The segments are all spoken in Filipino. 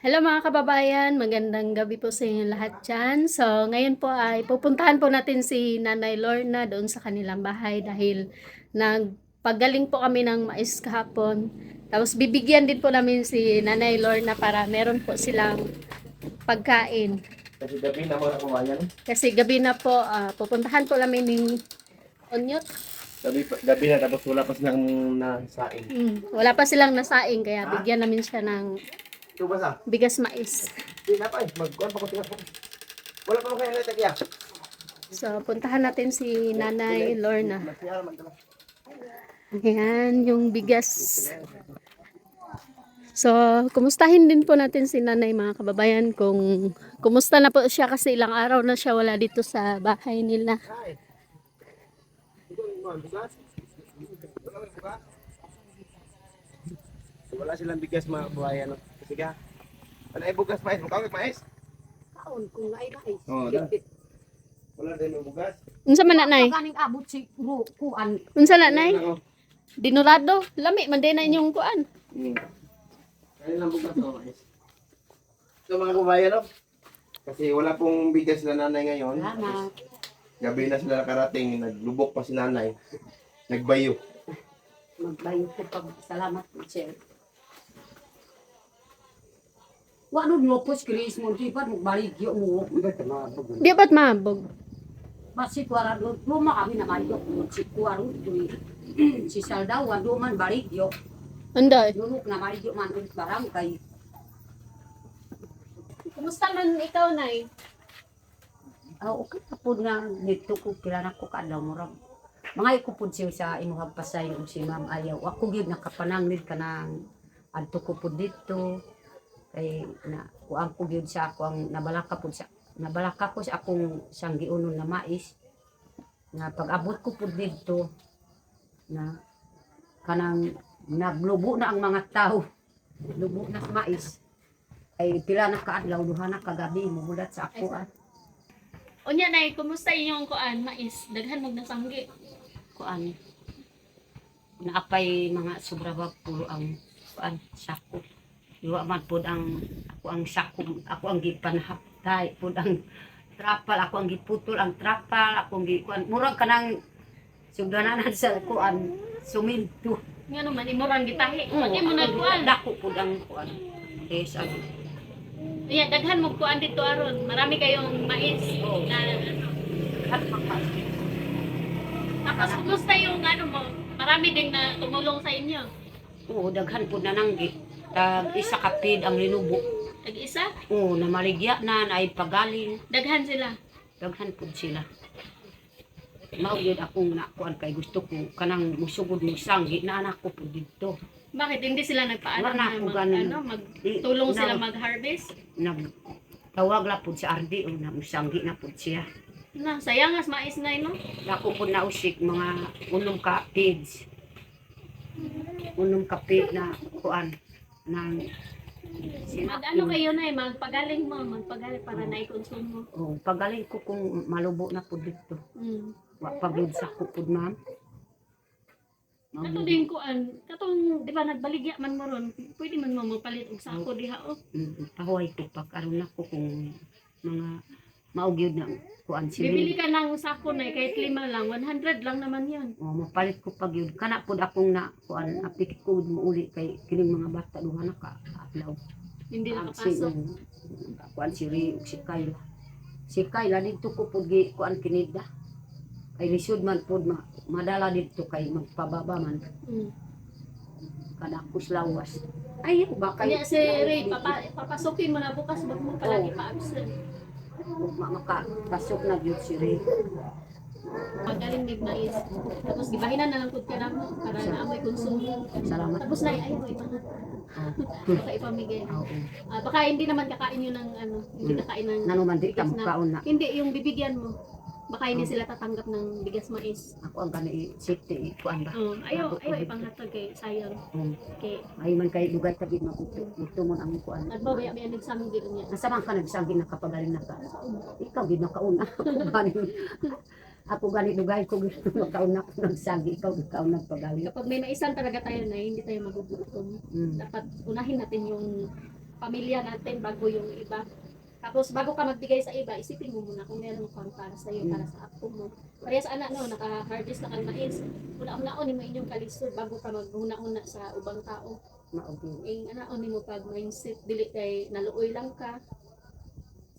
Hello mga kababayan, magandang gabi po sa inyo lahat dyan. So, ngayon po ay pupuntahan po natin si Nanay Lorna doon sa kanilang bahay dahil nagpagaling po kami ng mais kahapon. Tapos bibigyan din po namin si Nanay Lorna para meron po silang pagkain. Kasi gabi na mga kumayan. Kasi gabi na po, pupuntahan po namin ng Onyot. Gabi na tapos wala pa silang nasaing. Wala pa silang nasaing kaya bigyan namin siya ng Ito ba sa? bigas mais. Hindi na pa eh. Magkuhan pa ko tingnan po. Wala pa mo kayo natin kaya. So, puntahan natin si Nanay Lorna. Masaya naman ito. Ayan, yung bigas. So, kumustahin din po natin si Nanay mga kababayan kung kumusta na po siya kasi ilang araw na siya wala dito sa bahay nila. Wala silang bigas mga buhayan. Sige ha. Wala ay bugas mais. Mukha mais. Kaon kung nga mais. Oo, da. Wala din yung bugas. Unsa man na, Nay? Kaning abot si kuan. Unsa na, Nay? Dinurado. Lami, man din na inyong kuan. Kaya lang bugas o mais. So mga kubayan no? Kasi wala pong bigas na nanay ngayon. Salamat. Gabi na sila nakarating. Naglubok pa si nanay. Nagbayo. Magbayo ko pag salamat sir. Wa no mo pus Chris mo di pa magbalik yo mo. Di ba't mabog? Basi kuara do luma kami na mayo si kuaro si Saldaw wa do man balik yo. Anday. Luluk na mayo man ulit barang kay Kumusta man ikaw, Nay? okay pa pud nga dito ko kilala ko kadlaw mo ra. Mga ko pud siya sa imuhang pasay ug si Ma'am Ayaw. Ako gyud nakapanangnid kanang adto ko pud dito. Kay na kuan ko gyud sa ako ang nabalaka pud sa nabalaka ko sa akong sang giunon na mais. Na pag-abot ko pud dito na kanang naglubo na ang mga tao. Lubo na sa mais. Ay pila na kaadlaw duha na kagabi mubulat sa ako. Unya, Nay, kumusta inyong kuan? Mais, daghan mo nasanggi. Kuan naapay mga sobra ba puro ang kuan sako. Iwa man pud ang ako ang sako, ako ang gipanhaptay pud ang trapal, ako ang giputol ang trapal, ako ang kuan murag kanang sugdanan sa kuan suminto. Nga naman, imurang gitahi. Pati mo na kuan. Dako pud ang kuan. Yes, ano. Unya, daghan mo kuan dito aron. Marami kayong mais. Oo. Na, tapos, kumusta yung ano mo? Marami din na tumulong sa inyo. Oo, daghan pud na nanggi. Tag isa kapid ang linubo. Tag-isa, Oo, na maligya na ay pagaling. daghan sila. Daghan pud sila. Mao gyud akong nakuan kay gusto ko kanang musugod mo sanggi na anak ko pud didto. Bakit hindi sila nagpaano Wala na ako mag, ganun. magtulong Na- sila mag-harvest? Nag tawag la pud sa RD o na musanggi na pud siya. Na, sayang as mais na no? Dako pud nausik mga unom ka pigs. Unom ka pig na kuan nang Mag-ano kayo na magpagaling mo, magpagaling para na-consume mo. Oh, pagaling ko kung malubo na pud dito. Wa pagud sa ko pud ma'am. Kato din kuan, katong di ba nagbaligya man mo ron, pwede man mo magpalit og sako diha o. Pahuay ko pa karon ako kung mga maugyod na kuan Bibili sila. ka ng sako na kahit 5 lang, 100 lang naman 'yon. Oh, mapalit ko pag yun. Kana pud akong na kuan apik ko mo uli kay kining mga bata duha na ka adlaw. Hindi Si nakapasok. kuan si Ri ug si Kayla. Si Kayla dito ko pud gi kuan kinida. Kay lisod man pud madala dito kay magpababa man Mm. kada kus lawas. Ay baka Kanya si Ray, papasukin mo na bukas wag mo palagi Oo. pa-absent. makapasok na gyud si Ri. Magaling ni mais. Tapos gibahinan na lang pud ka namo para naamoy konsumo. Salamat. Tapos na ayaw iba na. Baka ipamigay. Oo. Baka hindi naman kakain yun ng ano, hindi kakain ng Nanuman di ka bigas na. makaon na. Hindi, yung bibigyan mo. Baka hindi sila tatanggap ng bigas mais. Ako ang gani safety kuan ba. Ayaw ipanghatag kay sayang. Kay Ay man kay dugay tabi maputo. Ito mo ang kuan. nagbabaya-baya nagsamo gid niya. Nasa man ka nagsanggi nakapagaling na ka. Ikaw gid nakauna. Ako gani dugay ko gid nakauna ko nagsanggi ikaw ikaw nagpagaling. Kapag may maisan talaga tayo na hindi tayo magugutom. Mm. Dapat unahin natin yung pamilya natin bago yung iba. Tapos bago ka magbigay sa iba, isipin mo muna kung meron kang para sa iyo, para sa apo mo. Parehas ana no, naka-harvest na kang mais. Una-unaon mo inyong kalisod bago ka maghuna-una sa ubang tao. Maogi. Anaon nimo pag mindset dili kay naluoy lang ka.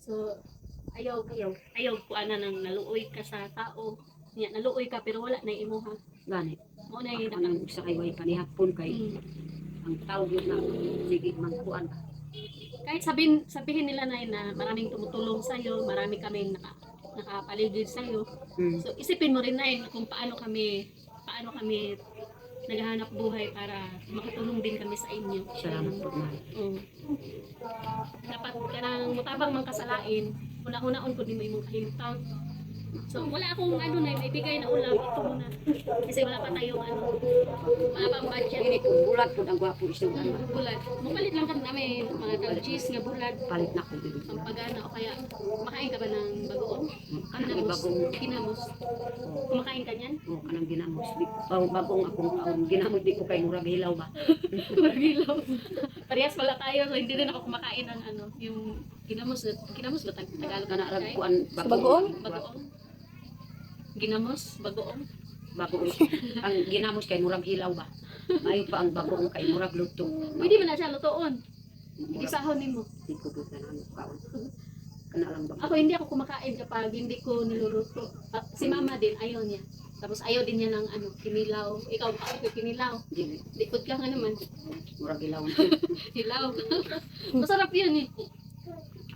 So ayaw ko ana nang naluoy ka sa tao. Nya naluoy ka pero wala na imuha. Gani. Mo na Ako nang sa kay way panihapon kay ang tawag yun na sige magkuan ka. Kahit sabihin nila na maraming tumutulong sa iyo, marami kaming nakapaligid sa iyo. Mm. So isipin mo rin na kung paano kami naghahanap buhay para makatulong din kami sa inyo. Salamat po na. Dapat ka nang mutabang mang kasalain, una-unaon ko din mo imong kahimtang. So wala akong na ibigay na ulam, ito muna. Kasi wala pa tayong wala pang budget. Ini po bulat po ang gwapo isang Bulat. Mupalit lang kami namin mga kalchis nga bulat. palit na ko dito. Ang pagana o kaya kumakain ka ba ng bagoong? Kanang bagong Kinamos. Kumakain ka niyan? kanang ginamos di bagong akong taon ginamos di ko kay murag hilaw ba. Margilaw. Parehas pala tayo, so hindi rin ako kumakain ng yung kinamos ba Tagalog Kana rag kay? kuan Bagoong? Ginamos? Bagoong? bagoong ang ginamos kay murag hilaw ba. Maayo pa ang bagoong kay murag luto. Pwede man na siya lutoon. Isahon nimo. Di ko gud na kaon. Kana lang ba. Ako hindi ako kumakain kapag hindi ko niluluto. Si mama din, ayaw niya. Tapos ayaw din niya ng kinilaw. Ikaw, ako kinilaw. Di Likod ka nga naman. murag hilaw. Hilaw. Masarap yun eh.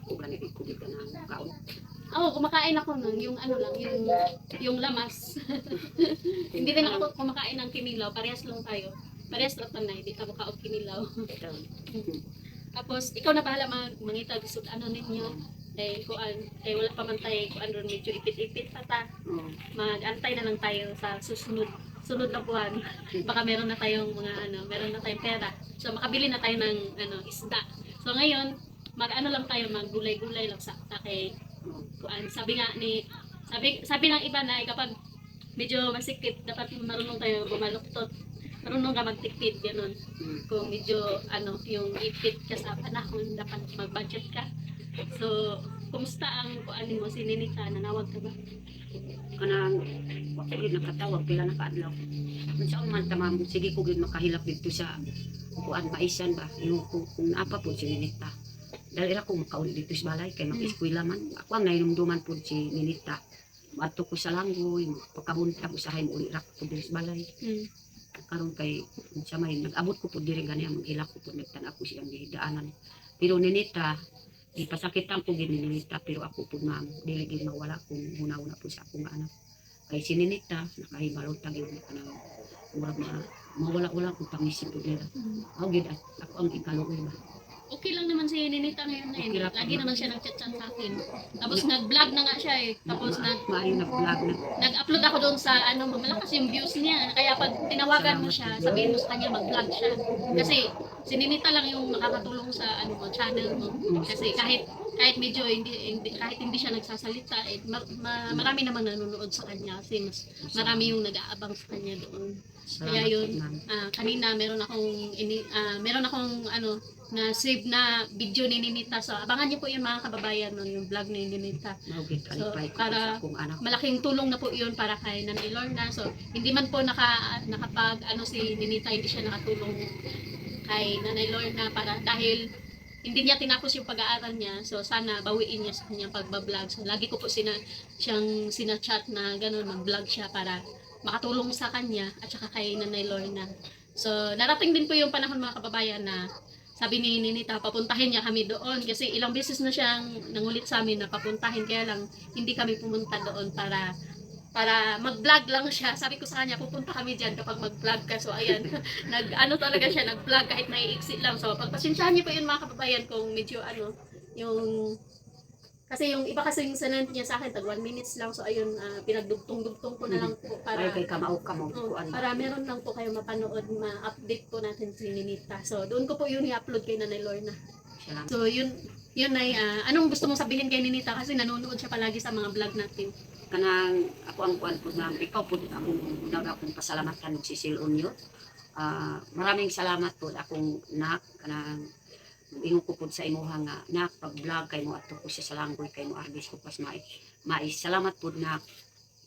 Ako gani di ko gud na kaon. Ako, kumakain ako nun, yung yung lamas. Hindi rin ako kumakain ng kinilaw, parehas lang tayo. Parehas lang tayo, hindi ka makaog kinilaw. Tapos, ikaw na bahala mangita, gusto ninyo. Wala pa man tayo, ron medyo ipit-ipit pa ta. Mag-antay na lang tayo sa sunod na buwan. Baka meron na tayong meron na tayong pera. So, makabili na tayo ng isda. So, ngayon, lang tayo, maggulay-gulay lang sa kay sabi ng iba na kapag medyo masikip dapat marunong tayo bumaluktot, marunong ka magtipid ganun. Kung medyo yung ipit ka sa panahon dapat mag-budget ka. So kumusta ang mo si Ninita, nanawag ka ba? Kanang wako gid nakatawag pila na kaadlaw. Unsa man tamam sige ko gid makahilap dito sa kuan maisan ba yung kung apa po si Ninita. Dahil ako makauli dito sa balay kay mag-eskwela man. Ako ang nainumduman po si Ninita. Mato ko sa langgoy, pagkabuntag usahay mo uli rak po dito sa balay. Karon kay sa may nag-abot ko po diri gani ang ilak ko po nagtan ako siyang gidaanan. Pero Ninita, ipasakitan ko gid ni Ninita pero ako po ma'am dili gid mawala kung una-una po sa akong anak. Kay si Ninita nakahibalot tag yung kanang murag mawala-wala ko pangisip po nila. Ako gid ako ang ikaluoy ba. Okay lang naman si Ninita ngayon Okay lang. Lagi naman siya nag-chat-chat sa akin. Tapos nag-vlog na nga siya eh. Tapos maayo nag-vlog na. nag-upload ako doon sa malakas yung views niya. Kaya pag tinawagan mo siya, sabihin mo sa kanya mag-vlog siya. Kasi si Ninita lang yung makakatulong sa channel mo. Kasi kahit medyo kahit hindi siya nagsasalita, marami namang nanonood sa kanya kasi mas marami yung nag-aabang sa kanya doon. Kaya yun, kanina meron akong na save na video ni Ninita. So abangan niyo po yun mga kababayan yung vlog ni Ninita. So para malaking tulong na po yun para kay Nanay Lorna. So hindi man po nakapag si Ninita, hindi siya nakatulong kay Nanay Lorna dahil hindi niya tinapos yung pag-aaral niya. So sana bawiin niya sa kanyang pagbablog. So lagi ko po siyang sinachat na gano'n, mag-vlog siya para makatulong sa kanya at saka kay Nanay Lorna. So narating din po yung panahon mga kababayan na sabi ni Ninita, papuntahin niya kami doon kasi ilang beses na siyang nangulit sa amin na papuntahin, kaya lang hindi kami pumunta doon para mag-vlog lang siya. Sabi ko sa kanya, pupunta kami diyan kapag mag-vlog ka. So ayan, talaga siya, nag-vlog kahit naiiksi lang. So pagpasensyahan niyo po yun mga kababayan kung medyo kasi yung iba kasi yung sanant niya sa akin, tag 1 minutes lang. So ayun, pinagdugtong-dugtong ko na lang po para para meron lang po kayo mapanood, ma-update po natin si Ninita. So doon ko po yun i-upload kay Nanay Lorna. So yun ay, anong gusto mong sabihin kay Ninita kasi nanonood siya palagi sa mga vlog natin. Kanang ako ang kuan po na ikaw po akong pasalamatan og sisil unyo. Maraming salamat po akong nak kanang ingon ko pud sa imuha nga nak pag-vlog kay mo ato ko sa langgoy kay mo arbis ko pas mais salamat pud nak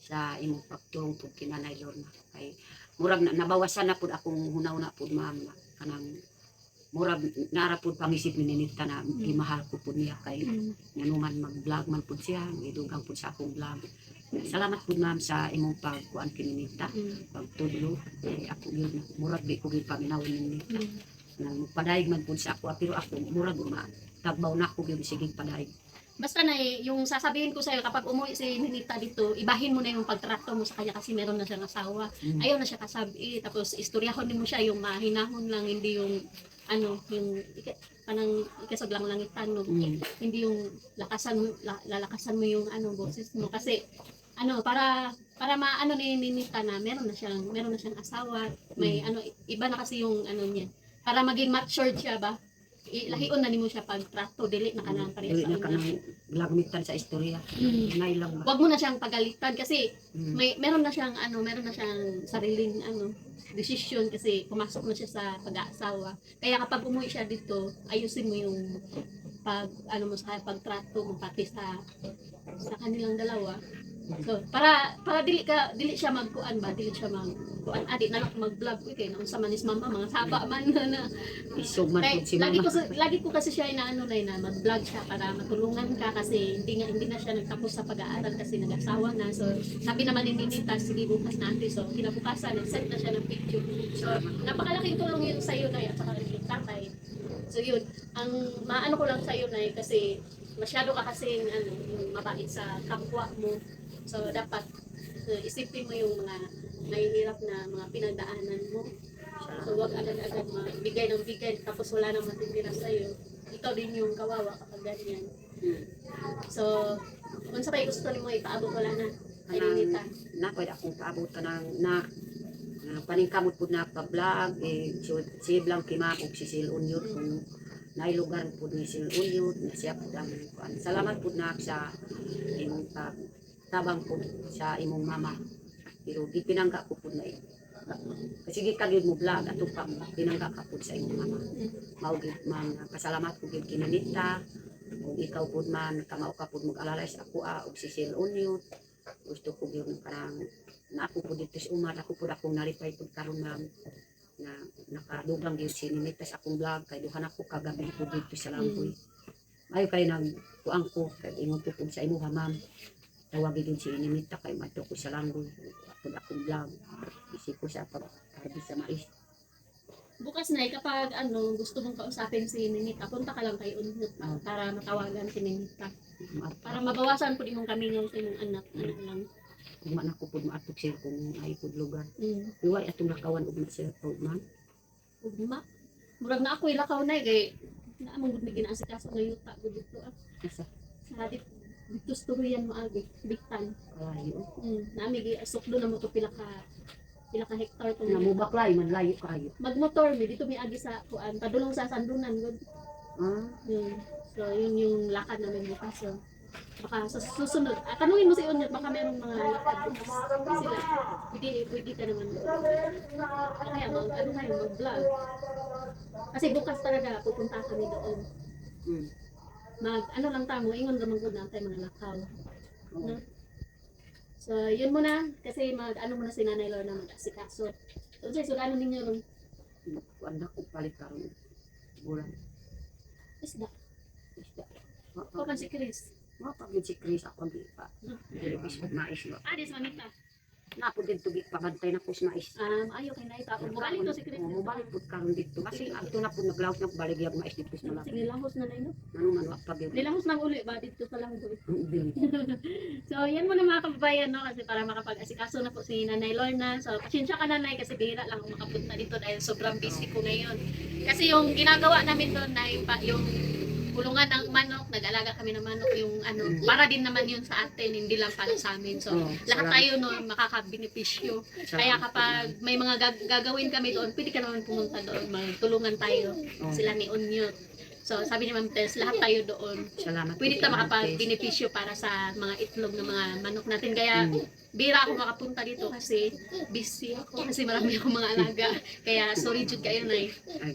sa imong pagtulong pud kay Nanay Lorna kay murag nabawasan na pud akong hunaw-na pud ma'am nga kanang murag nara pud pangisip ni Ninita na gimahal ko pud niya kay nganuman mag-vlog man pud siya gidugang pud sa akong vlog. Salamat pud ma'am sa imong pagkuan kay Ninita pagtudlo kay ako yun murag di ko gyud paminaw ni Ninita nang padayag man pud sa ako pero ako murag tagbaw na ako gyud sige padayag. Basta na yung sasabihin ko sa'yo, kapag umuwi si Ninita dito, ibahin mo na yung pagtrato mo sa kanya kasi meron na siyang asawa. Ayaw na siya kasabi. Tapos istoryahon mo siya yung mahinahon lang, hindi yung ano, yung panang ikasaglang langitan, no? Hindi yung lalakasan mo yung ano, boses mo. Kasi ano, para maano ni Ninita na meron na siyang asawa. May ano, iba na kasi yung ano niya. Para maging matured siya ba? Lahion na nimo siya pagtrato dili na kanang pareha Dili sa na kanang lagmitan sa istorya. Nay lang ba. Wag mo na siyang pagalitan kasi meron na siyang sariling desisyon kasi pumasok na siya sa pag-aasawa. Kaya kapag umuwi siya dito, ayusin mo yung mo sa pagtrato mo pati sa kanilang dalawa. So, para dili siya magkuan ba, dili siya magkuan adi na lang mag-vlog kay nang sa manis mama mga saba man na Isog man kay, pud si mama. lagi ko kasi siya inaano na mag-vlog siya para matulungan ka kasi hindi na siya nagtapos sa pag-aaral kasi nag-asawa na. So, sabi naman ni Ninita, sige bukas natin. So, kinabukasan, nag-send na siya ng picture. So, napakalaking tulong yun sa'yo na at saka yung tatay. So, yun. Ang maano ko lang sa'yo na kasi masyado ka kasing yung mabait sa kapwa mo. So, dapat isipin mo yung mga mahihirap na mga pinagdaanan mo. So, wag agad-agad magbigay ng bigay tapos wala nang matitira sa'yo. Ikaw din yung kawawa kapag ganyan. So, kung sa kayo gusto mo ipaabot wala na. Kay Ninita. Na pwede akong paabutan ng paningkamot po na pa-vlog si Blang Kimap o si Sil Unyot kung nailugar po ni Sil Unyot na siya po ang salamat po na sa imong tabang po sa imong mama pero ipinangga ko po na kasi gikagid mo vlog ato pa pinangga ka po sa imong mama maugid man pasalamat po gid Ninita o ikaw po man kamao ka po mag-alalay sa ako og si Sil Unyot gusto ko yung parang na ako po dito sa umar ako po akong naripay po karon ma'am na nakadugang yung Ninita sa akong vlog kay duhan ako kagabi po dito sa Langkoy ayo kay nang kuang ko kay ingon ko po sa imuha ma'am tawagin din si Ninita kay madto ko sa Langkoy ako akong vlog isip ko sa pag-harvest sa mais. Bukas na kapag gusto mong kausapin si Ninita, punta ka lang kay Unyot para matawagan si Ninita. Para mabawasan po imong kami ng imong anak lang. Kung anak ko po maatok siya kung ay po lugar. Iway atong lakawan og sir po man. Ugma. Murag na ako ilakaw na kay naamong gud mi ginaasikaso ng yuta gud dito Isa. Sa dito storyan mo agi, bigtan. Ayo. Nami gi sukdo na mo to pila ka hektar to. Na mo baklay man layo kayo. Magmotor mi dito mi agi sa kuan, padulong sa sandunan gud. So yun yung lakad namin bukas. So baka sa susunod, tanungin mo si Unyot baka merong mga lakad bukas. Sila, pwede ka naman. Kaya mag-vlog. Kasi bukas talaga pupunta kami doon. Lang tamo, ingon naman ko na tayo mga lakaw. No? So, yun muna, kasi muna si Nanay Lorna mag-asikaso. So, ano ninyo ron? Anak ko palit karon. Bulan. Isda. Wa O kan si Chris. pa gid si Chris ako di pa. Dili bisod mais ba. Dis manita. Napo din tubig pabantay na ko sa mais. Ayaw kay Naita. Balik to si Chris. Mubalik pud karon dito kasi ato na pud naglawt na balig yung mais dito sa malapit. Sige, lahos na no? Ano man wa pa gyud. Nilahos nang uli ba dito sa Langgoy? Din. So, yan muna mga kababayan, no? Kasi para makapag-asikaso na po si Nanay Lorna. So, pasensya ka Nanay kasi bihira lang ako makapunta dito dahil sobrang busy ko ngayon. Kasi yung ginagawa namin doon na yung kulungan ng manok, nag-alaga kami ng manok, yung para din naman yun sa atin, hindi lang para sa amin. So, lahat tayo noon makakabenepisyo. Kaya kapag may mga gagawin kami doon, pwede ka naman pumunta doon, magtulungan tayo, sila ni Unyot. So sabi ni Ma'am Tess, lahat tayo doon. Salamat Pwede po ta kay Ma'am Tess. makapag-benepisyo para sa mga itlog ng mga manok natin. Kaya bira ako makapunta dito kasi busy ako. Kasi marami akong mga alaga. Kaya sorry jud kayo na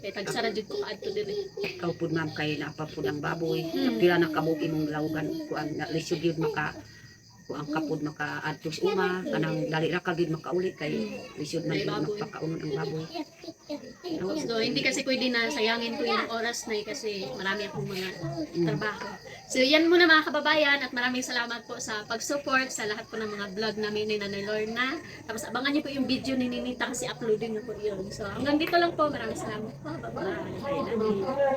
Kaya tagsara jud ko adto dire. Ikaw po ma'am kay naapa po ng baboy. Pila na kabuki mong laugan kuan na lisod yun maka kuan kapod maka adto sa uma kanang dali ra kagid makaulit kay lisod man yun magpakaunod ang baboy. So hindi kasi pwede na sayangin ko yung oras na kasi marami akong mga trabaho. So yan muna mga kababayan at maraming salamat po sa pag-support sa lahat po ng mga vlog namin ni Nanay Lorna. Tapos abangan niyo po yung video ni Ninita kasi uploading na po yun. So hanggang dito lang po. Maraming salamat po. Bye-bye.